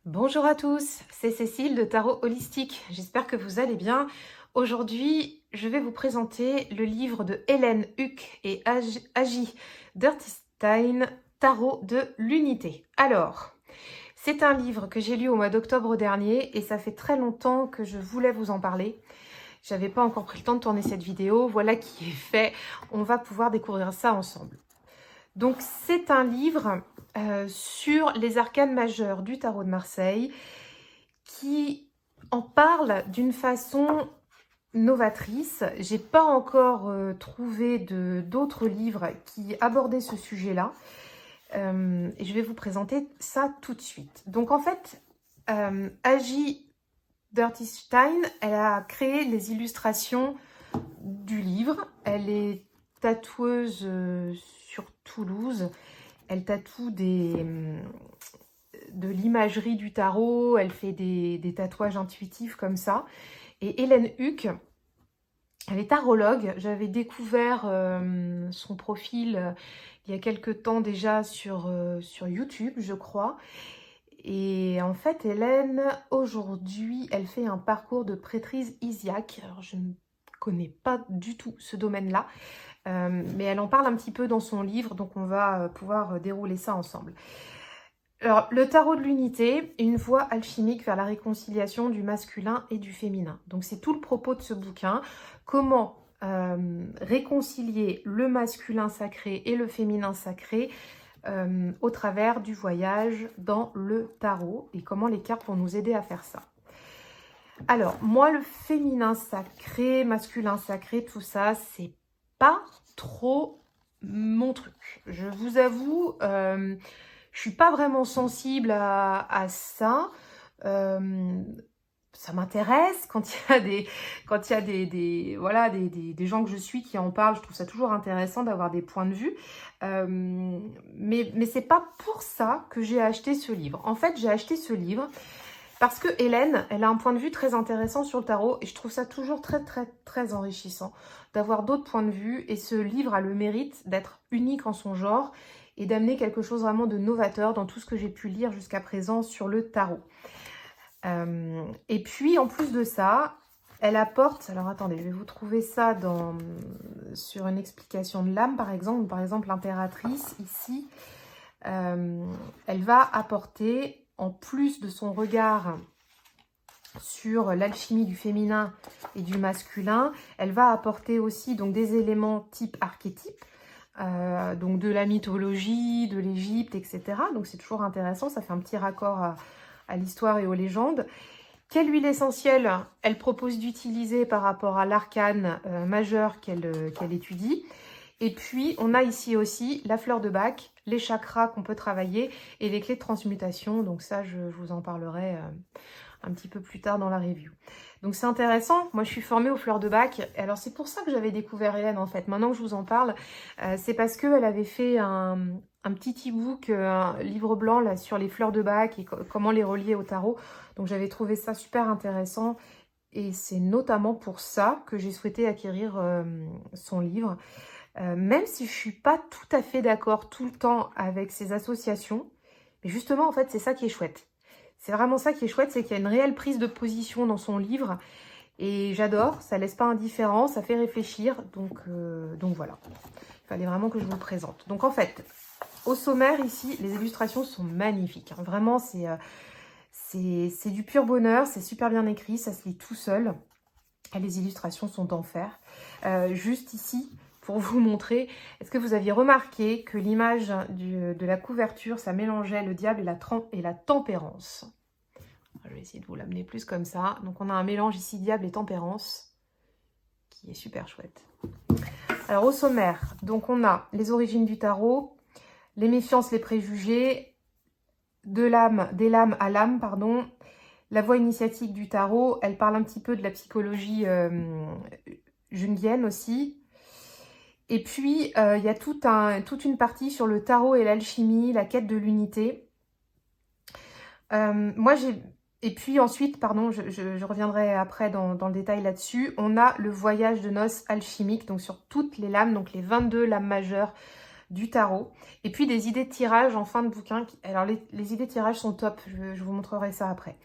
Bonjour à tous, c'est Cécile de Tarot Holistique. J'espère que vous allez bien. Aujourd'hui, je vais vous présenter le livre de Hélène Huck et Agi Dirty-Stein, Tarot de l'Unité. Alors, c'est un livre que j'ai lu au mois d'octobre dernier et ça fait très longtemps que je voulais vous en parler. J'avais pas encore pris le temps de tourner cette vidéo. Voilà qui est fait. On va pouvoir découvrir ça ensemble. Donc, c'est un livre sur les arcanes majeures du tarot de Marseille qui en parle d'une façon novatrice. J'ai pas encore trouvé d'autres livres qui abordaient ce sujet-là. Et je vais vous présenter ça tout de suite. Donc en fait, Agi Dirty-Stein, elle a créé les illustrations du livre. Elle est tatoueuse sur Toulouse. Elle tatoue de l'imagerie du tarot. Elle fait des tatouages intuitifs comme ça. Et Hélène Huck, elle est tarologue. J'avais découvert son profil il y a quelques temps déjà sur YouTube, je crois. Et en fait, Hélène, aujourd'hui, elle fait un parcours de prêtrise isiaque. Alors, je ne connais pas du tout ce domaine-là, mais elle en parle un petit peu dans son livre, donc on va pouvoir dérouler ça ensemble. Alors, le tarot de l'unité, une voie alchimique vers la réconciliation du masculin et du féminin. Donc, c'est tout le propos de ce bouquin. Comment réconcilier le masculin sacré et le féminin sacré au travers du voyage dans le tarot et comment les cartes vont nous aider à faire ça. Alors, moi, le féminin sacré, masculin sacré, tout ça, c'est pas trop mon truc. Je vous avoue, je suis pas vraiment sensible à ça. Ça m'intéresse quand il y a des gens que je suis qui en parlent. Je trouve ça toujours intéressant d'avoir des points de vue. Mais c'est pas pour ça que j'ai acheté ce livre. En fait, j'ai acheté ce livre parce que Hélène, elle a un point de vue très intéressant sur le tarot et je trouve ça toujours très enrichissant d'avoir d'autres points de vue. Et ce livre a le mérite d'être unique en son genre et d'amener quelque chose vraiment de novateur dans tout ce que j'ai pu lire jusqu'à présent sur le tarot. Et puis, en plus de ça, elle apporte... Alors, attendez, je vais vous trouver ça sur une explication de l'âme, par exemple l'impératrice, ici. Elle va apporter, en plus de son regard sur l'alchimie du féminin et du masculin, elle va apporter aussi donc, des éléments type archétype, donc de la mythologie, de l'Égypte, etc. Donc, c'est toujours intéressant, ça fait un petit raccord à l'histoire et aux légendes. Quelle huile essentielle elle propose d'utiliser par rapport à l'arcane majeur qu'elle étudie. Et puis, on a ici aussi la fleur de Bach, les chakras qu'on peut travailler et les clés de transmutation. Donc ça, je vous en parlerai un petit peu plus tard dans la review. Donc c'est intéressant. Moi, je suis formée aux fleurs de Bach. Alors, c'est pour ça que j'avais découvert Hélène, en fait. Maintenant que je vous en parle, c'est parce qu'elle avait fait un petit e-book, un livre blanc là, sur les fleurs de Bach et comment les relier au tarot. Donc, j'avais trouvé ça super intéressant. Et c'est notamment pour ça que j'ai souhaité acquérir son livre. Même si je ne suis pas tout à fait d'accord tout le temps avec ces associations. Mais justement, en fait, c'est ça qui est chouette. C'est vraiment ça qui est chouette, c'est qu'il y a une réelle prise de position dans son livre. Et j'adore, ça laisse pas indifférent, ça fait réfléchir. Donc voilà, il fallait vraiment que je vous le présente. Donc en fait, au sommaire ici, les illustrations sont magnifiques. Hein. Vraiment, c'est du pur bonheur, c'est super bien écrit, ça se lit tout seul. Et les illustrations sont d'enfer. Juste ici, pour vous montrer, est-ce que vous aviez remarqué que l'image de la couverture, ça mélangeait le diable et la tempérance. Je vais essayer de vous l'amener plus comme ça. Donc on a un mélange ici diable et tempérance qui est super chouette. Alors au sommaire, donc on a les origines du tarot, les méfiances, les préjugés, des lames à l'âme, pardon. La voie initiatique du tarot, elle parle un petit peu de la psychologie jungienne aussi. Et puis, il y a toute une partie sur le tarot et l'alchimie, la quête de l'unité. Et puis ensuite, pardon, je reviendrai après dans le détail là-dessus. On a le voyage de noces alchimique, donc sur toutes les lames, donc les 22 lames majeures du tarot. Et puis des idées de tirage en fin de bouquin. Alors les idées de tirage sont top, je vous montrerai ça après.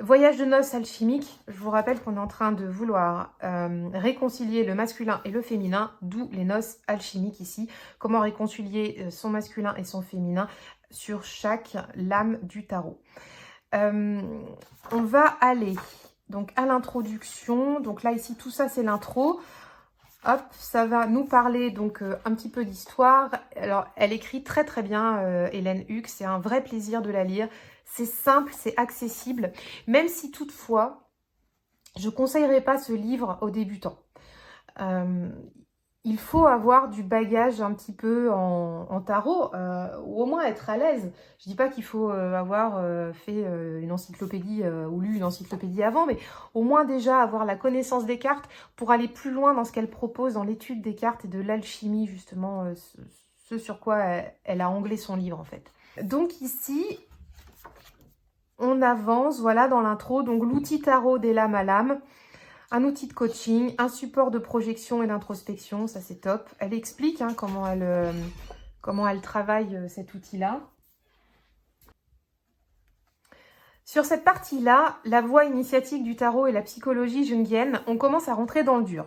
Voyage de noces alchimique, je vous rappelle qu'on est en train de vouloir réconcilier le masculin et le féminin, d'où les noces alchimiques ici. Comment réconcilier son masculin et son féminin sur chaque lame du tarot. On va aller donc à l'introduction. Donc là ici tout ça c'est l'intro. Hop, ça va nous parler donc un petit peu d'histoire. Alors elle écrit très très bien Hélène Huck, c'est un vrai plaisir de la lire. C'est simple, c'est accessible, même si toutefois, je ne conseillerais pas ce livre aux débutants. Il faut avoir du bagage un petit peu en tarot, ou au moins être à l'aise. Je ne dis pas qu'il faut avoir fait une encyclopédie ou lu une encyclopédie avant, mais au moins déjà avoir la connaissance des cartes pour aller plus loin dans ce qu'elle propose dans l'étude des cartes et de l'alchimie, justement, ce sur quoi elle a anglé son livre en fait. Donc ici... On avance, voilà, dans l'intro. Donc, l'outil tarot des lames à l'âme, un outil de coaching, un support de projection et d'introspection, ça c'est top. Elle explique hein, comment elle travaille cet outil-là. Sur cette partie-là, la voie initiatique du tarot et la psychologie jungienne, on commence à rentrer dans le dur.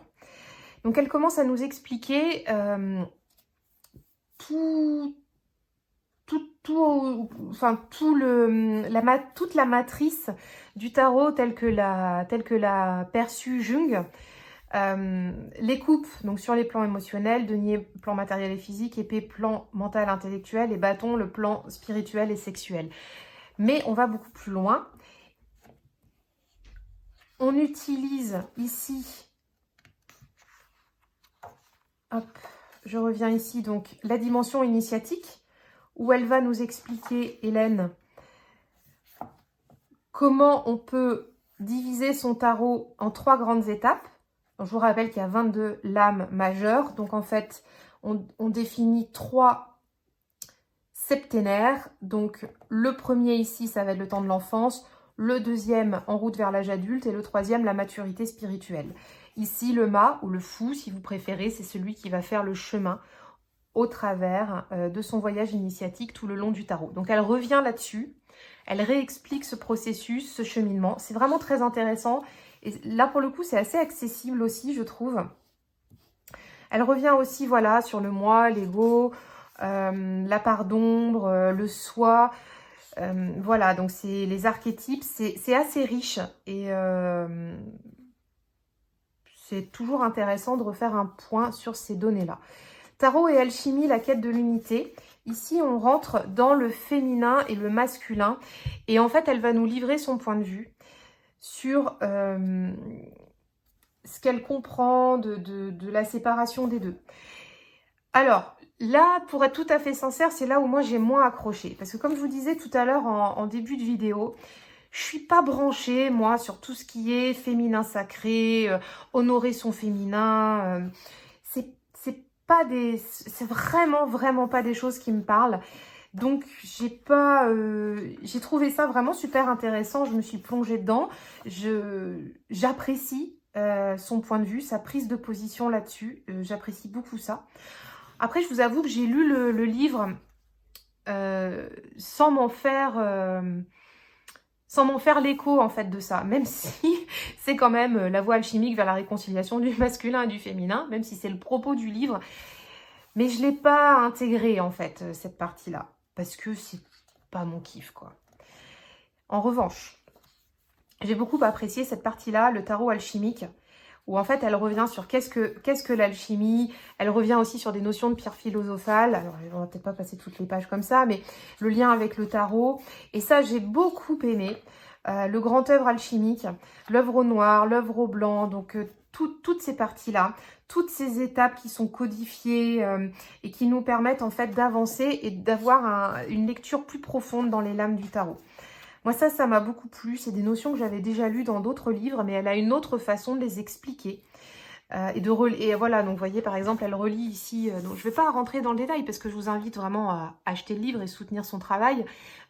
Donc, elle commence à nous expliquer toute la matrice du tarot telle que l'a perçue Jung, les coupes donc sur les plans émotionnels, denier plan matériel et physique, épée plan mental intellectuel et bâton le plan spirituel et sexuel. Mais on va beaucoup plus loin. On utilise ici, hop, je reviens ici donc la dimension initiatique, où elle va nous expliquer, Hélène, comment on peut diviser son tarot en 3 grandes étapes. Donc, je vous rappelle qu'il y a 22 lames majeures. Donc, en fait, on définit 3 septénaires. Donc, le premier ici, ça va être le temps de l'enfance. Le deuxième, en route vers l'âge adulte. Et le troisième, la maturité spirituelle. Ici, le mât, ou le fou, si vous préférez, c'est celui qui va faire le chemin au travers de son voyage initiatique tout le long du tarot. Donc elle revient là-dessus, elle réexplique ce processus, ce cheminement. C'est vraiment très intéressant. Et là, pour le coup, c'est assez accessible aussi, je trouve. Elle revient aussi, voilà, sur le moi, l'ego, la part d'ombre, le soi. Voilà, donc c'est les archétypes. C'est assez riche et c'est toujours intéressant de refaire un point sur ces données-là. Tarot et alchimie, la quête de l'unité. Ici, on rentre dans le féminin et le masculin. Et en fait, elle va nous livrer son point de vue sur ce qu'elle comprend de la séparation des deux. Alors, là, pour être tout à fait sincère, c'est là où moi j'ai moins accroché. Parce que comme je vous disais tout à l'heure en début de vidéo, je suis pas branchée, moi, sur tout ce qui est féminin sacré, honorer son féminin. C'est vraiment pas des choses qui me parlent. Donc j'ai trouvé ça vraiment super intéressant. Je me suis plongée dedans. J'apprécie son point de vue, sa prise de position là-dessus. J'apprécie beaucoup ça. Après, je vous avoue que j'ai lu le livre sans m'en faire l'écho en fait de ça, même si c'est quand même la voie alchimique vers la réconciliation du masculin et du féminin, même si c'est le propos du livre, mais je l'ai pas intégré en fait cette partie-là, parce que c'est pas mon kiff quoi. En revanche, j'ai beaucoup apprécié cette partie-là, le tarot alchimique, où en fait elle revient sur qu'est-ce que l'alchimie, elle revient aussi sur des notions de pierre philosophale, alors on va peut-être pas passer toutes les pages comme ça, mais le lien avec le tarot, et ça j'ai beaucoup aimé, le grand œuvre alchimique, l'œuvre au noir, l'œuvre au blanc, donc toutes ces parties-là, toutes ces étapes qui sont codifiées et qui nous permettent en fait d'avancer et d'avoir une lecture plus profonde dans les lames du tarot. Moi, ça m'a beaucoup plu. C'est des notions que j'avais déjà lues dans d'autres livres, mais elle a une autre façon de les expliquer. Et voilà, donc vous voyez, par exemple, elle relie ici, donc je ne vais pas rentrer dans le détail parce que je vous invite vraiment à acheter le livre et soutenir son travail.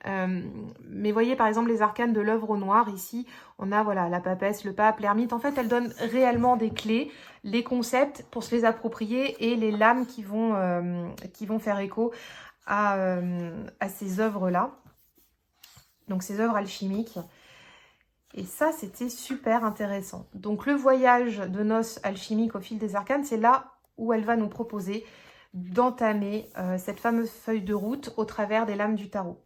Mais voyez, par exemple, les arcanes de l'œuvre au noir, ici, on a voilà, la papesse, le pape, l'ermite. En fait, elle donne réellement des clés, les concepts pour se les approprier et les lames qui vont faire écho à ces œuvres-là. Donc, ces œuvres alchimiques. Et ça, c'était super intéressant. Donc, le voyage de noces alchimiques au fil des arcanes, c'est là où elle va nous proposer d'entamer cette fameuse feuille de route au travers des lames du tarot.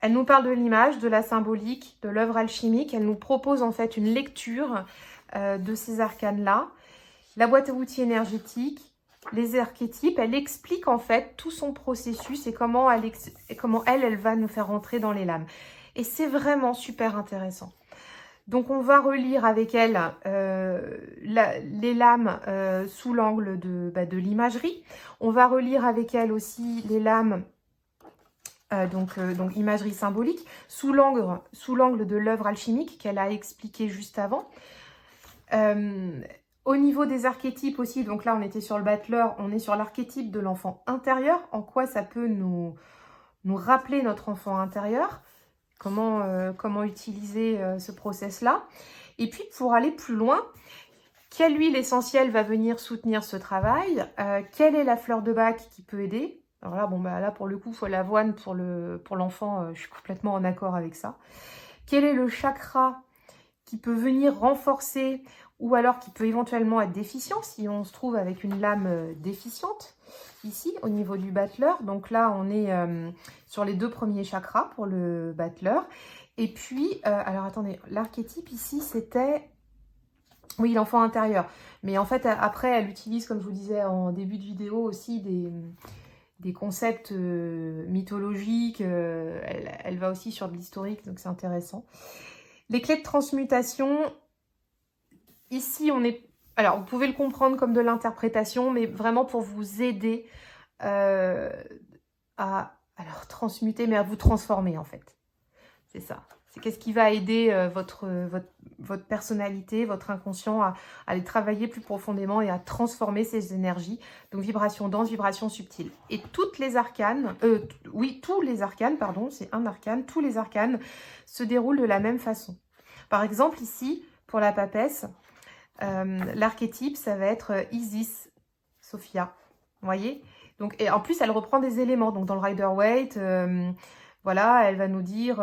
Elle nous parle de l'image, de la symbolique, de l'œuvre alchimique. Elle nous propose en fait une lecture de ces arcanes-là. La boîte à outils énergétique, les archétypes. Elle explique en fait tout son processus et comment elle va nous faire rentrer dans les lames. Et c'est vraiment super intéressant. Donc, on va relire avec elle les lames sous l'angle de l'imagerie. On va relire avec elle aussi les lames, donc imagerie symbolique, sous l'angle de l'œuvre alchimique qu'elle a expliqué juste avant. Au niveau des archétypes aussi, donc là, on était sur le battleur, on est sur l'archétype de l'enfant intérieur. En quoi ça peut nous rappeler notre enfant intérieur. Comment utiliser ce process-là. Et puis, pour aller plus loin, quelle huile essentielle va venir soutenir ce travail? Quelle est la fleur de bac qui peut aider? Alors là, bon, là, pour le coup, il faut l'avoine pour l'enfant. Je suis complètement en accord avec ça. Quel est le chakra qui peut venir renforcer ou alors qui peut éventuellement être déficient si on se trouve avec une lame déficiente? Ici, au niveau du battleur. Donc là, on est sur les 2 premiers chakras pour le battleur. Et puis, alors attendez, l'archétype ici, c'était... Oui, l'enfant intérieur. Mais en fait, après, elle utilise, comme je vous disais en début de vidéo, aussi des concepts mythologiques. Elle va aussi sur de l'historique, donc c'est intéressant. Les clés de transmutation, ici, on est... Alors, vous pouvez le comprendre comme de l'interprétation, mais vraiment pour vous aider à transmuter, mais à vous transformer, en fait. C'est ça. C'est qu'est-ce qui va aider votre personnalité, votre inconscient à aller travailler plus profondément et à transformer ces énergies. Donc, vibration dense, vibration subtile. Et toutes les arcanes, tous les arcanes, pardon, c'est un arcane, tous les arcanes se déroulent de la même façon. Par exemple, ici, pour la papesse, l'archétype, ça va être Isis, Sophia. Vous voyez? Donc, et en plus, elle reprend des éléments. Donc, dans le Rider-Waite, voilà, elle va nous dire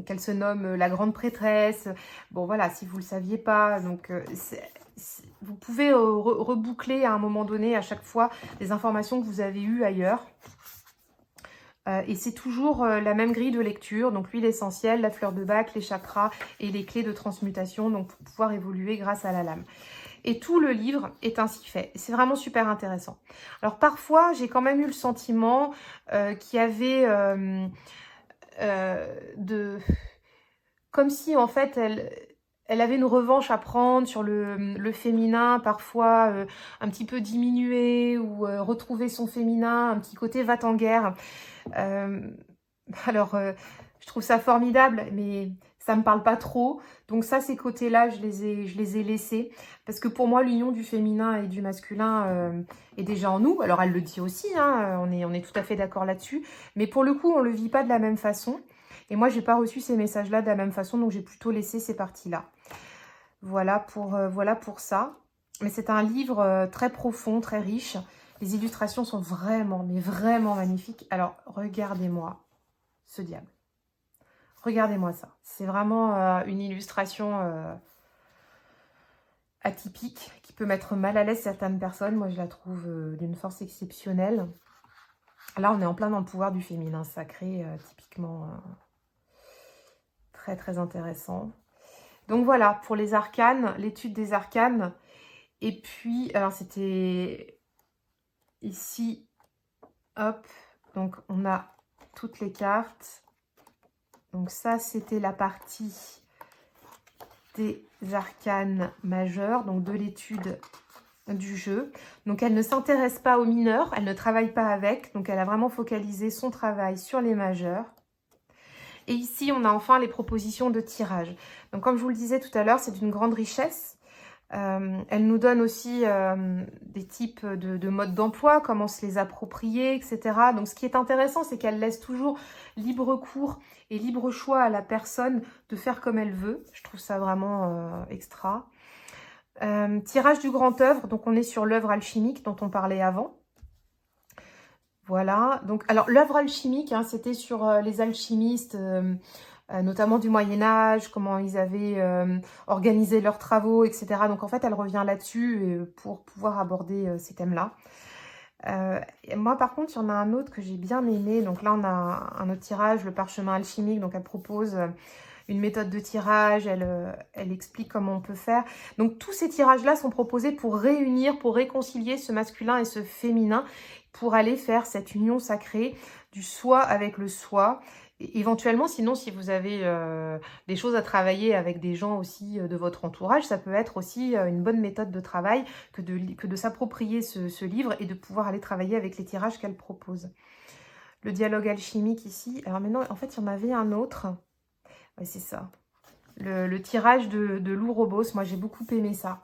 qu'elle se nomme la grande prêtresse. Bon, voilà, si vous ne le saviez pas. Donc, vous pouvez reboucler à un moment donné, à chaque fois, les informations que vous avez eues ailleurs. Et c'est toujours la même grille de lecture, donc l'huile essentielle, la fleur de bac, les chakras et les clés de transmutation, donc pour pouvoir évoluer grâce à la lame. Et tout le livre est ainsi fait. C'est vraiment super intéressant. Alors parfois, j'ai quand même eu le sentiment qu'il y avait comme si en fait elle avait une revanche à prendre sur le féminin, parfois un petit peu diminué ou retrouver son féminin, un petit côté va-t-en-guerre. Je trouve ça formidable, mais ça me parle pas trop. Donc ça, ces côtés-là, je les ai laissés. Parce que pour moi, l'union du féminin et du masculin est déjà en nous. Alors elle le dit aussi, hein, on est tout à fait d'accord là-dessus. Mais pour le coup, on le vit pas de la même façon. Et moi, j'ai pas reçu ces messages-là de la même façon, donc j'ai plutôt laissé ces parties-là. Voilà pour ça. Mais c'est un livre très profond, très riche. Les illustrations sont vraiment, mais vraiment magnifiques. Alors, regardez-moi ce diable. Regardez-moi ça. C'est vraiment une illustration atypique qui peut mettre mal à l'aise certaines personnes. Moi, je la trouve d'une force exceptionnelle. Là, on est en plein dans le pouvoir du féminin sacré, typiquement très, très intéressant. Donc voilà, pour les arcanes, l'étude des arcanes. Et puis, alors c'était ici, hop, donc on a toutes les cartes. Donc ça, c'était la partie des arcanes majeurs, donc de l'étude du jeu. Donc elle ne s'intéresse pas aux mineurs, elle ne travaille pas avec, donc elle a vraiment focalisé son travail sur les majeurs. Et ici, on a enfin les propositions de tirage. Donc comme je vous le disais tout à l'heure, c'est d'une grande richesse. Elle nous donne aussi des types de modes d'emploi, comment se les approprier, etc. Donc, ce qui est intéressant, c'est qu'elle laisse toujours libre cours et libre choix à la personne de faire comme elle veut. Je trouve ça vraiment extra. Tirage du grand œuvre, donc on est sur l'œuvre alchimique dont on parlait avant. Voilà, donc alors l'œuvre alchimique, hein, c'était sur les alchimistes, notamment du Moyen-Âge, comment ils avaient organisé leurs travaux, etc. Donc en fait, elle revient là-dessus pour pouvoir aborder ces thèmes-là. Moi, par contre, il y en a un autre que j'ai bien aimé. Donc là, on a un autre tirage, le parchemin alchimique. Donc elle propose une méthode de tirage, elle explique comment on peut faire. Donc tous ces tirages-là sont proposés pour réunir, pour réconcilier ce masculin et ce féminin, pour aller faire cette union sacrée du soi avec le soi. Et éventuellement, sinon, si vous avez des choses à travailler avec des gens aussi de votre entourage, ça peut être aussi une bonne méthode de travail que de s'approprier ce livre et de pouvoir aller travailler avec les tirages qu'elle propose. Le dialogue alchimique ici. Alors maintenant, en fait, il y en avait un autre. Ouais, c'est ça. Le tirage de l'Ouroboros, moi j'ai beaucoup aimé ça.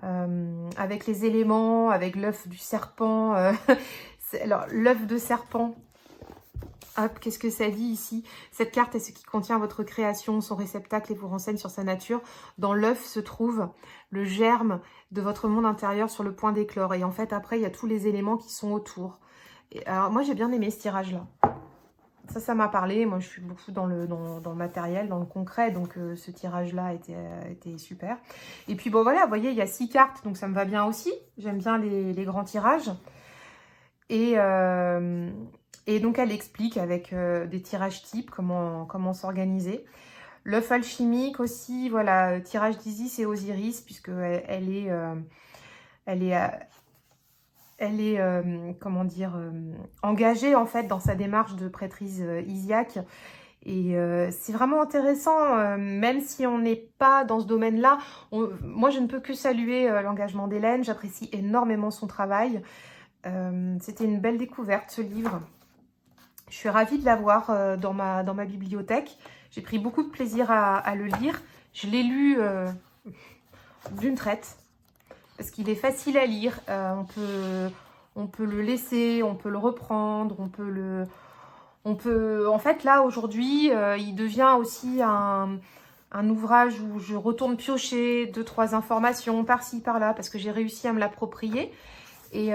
Avec les éléments, avec l'œuf du serpent. Alors, l'œuf de serpent, hop, qu'est-ce que ça dit ici? Cette carte est ce qui contient votre création, son réceptacle et vous renseigne sur sa nature. Dans l'œuf se trouve le germe de votre monde intérieur sur le point d'éclore. Et en fait, après, il y a tous les éléments qui sont autour. Et alors, moi, j'ai bien aimé ce tirage-là. Ça m'a parlé. Moi, je suis beaucoup dans le matériel, dans le concret. Donc, ce tirage-là était super. Et puis, bon, voilà, vous voyez, il y a 6 cartes. Donc, ça me va bien aussi. J'aime bien les grands tirages. Et donc, elle explique avec des tirages types comment s'organiser. L'œuf alchimique aussi, voilà, tirage d'Isis et Osiris, puisqu'elle est comment dire, engagée en fait dans sa démarche de prêtrise isiaque. Et c'est vraiment intéressant, même si on n'est pas dans ce domaine-là. Moi, je ne peux que saluer l'engagement d'Hélène. J'apprécie énormément son travail. C'était une belle découverte, ce livre. Je suis ravie de l'avoir dans ma bibliothèque. J'ai pris beaucoup de plaisir à le lire. Je l'ai lu d'une traite. Parce qu'il est facile à lire, on peut le laisser, on peut le reprendre, en fait, là, aujourd'hui, il devient aussi un ouvrage où je retourne piocher 2-3 informations par-ci, par-là, parce que j'ai réussi à me l'approprier. Et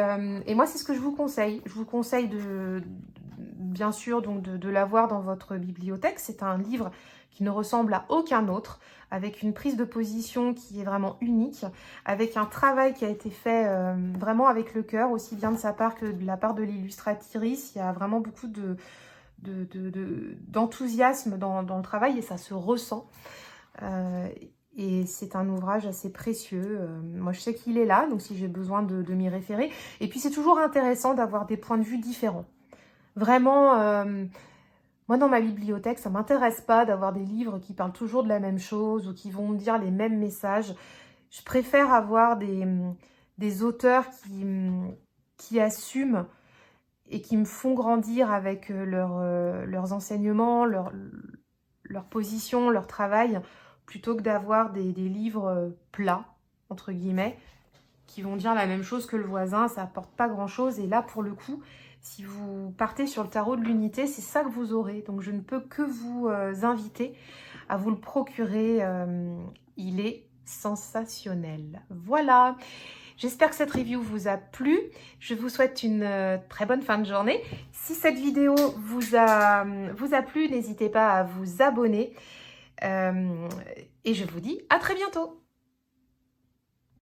moi, c'est ce que je vous conseille. Je vous conseille bien sûr de l'avoir dans votre bibliothèque. C'est un livre qui ne ressemble à aucun autre, avec une prise de position qui est vraiment unique, avec un travail qui a été fait vraiment avec le cœur, aussi bien de sa part que de la part de l'illustratrice. Il y a vraiment beaucoup d'enthousiasme dans le travail et ça se ressent. Et c'est un ouvrage assez précieux. Moi, je sais qu'il est là, donc si j'ai besoin de m'y référer. Et puis, c'est toujours intéressant d'avoir des points de vue différents. Vraiment, moi, dans ma bibliothèque, ça ne m'intéresse pas d'avoir des livres qui parlent toujours de la même chose ou qui vont me dire les mêmes messages. Je préfère avoir des auteurs qui assument et qui me font grandir avec leurs enseignements, leur position, leur travail, plutôt que d'avoir des livres plats, entre guillemets, qui vont dire la même chose que le voisin, ça apporte pas grand-chose. Et là, pour le coup, si vous partez sur le tarot de l'unité, c'est ça que vous aurez. Donc, je ne peux que vous inviter à vous le procurer. Il est sensationnel. Voilà. J'espère que cette review vous a plu. Je vous souhaite une très bonne fin de journée. Si cette vidéo vous a plu, n'hésitez pas à vous abonner. Et je vous dis à très bientôt.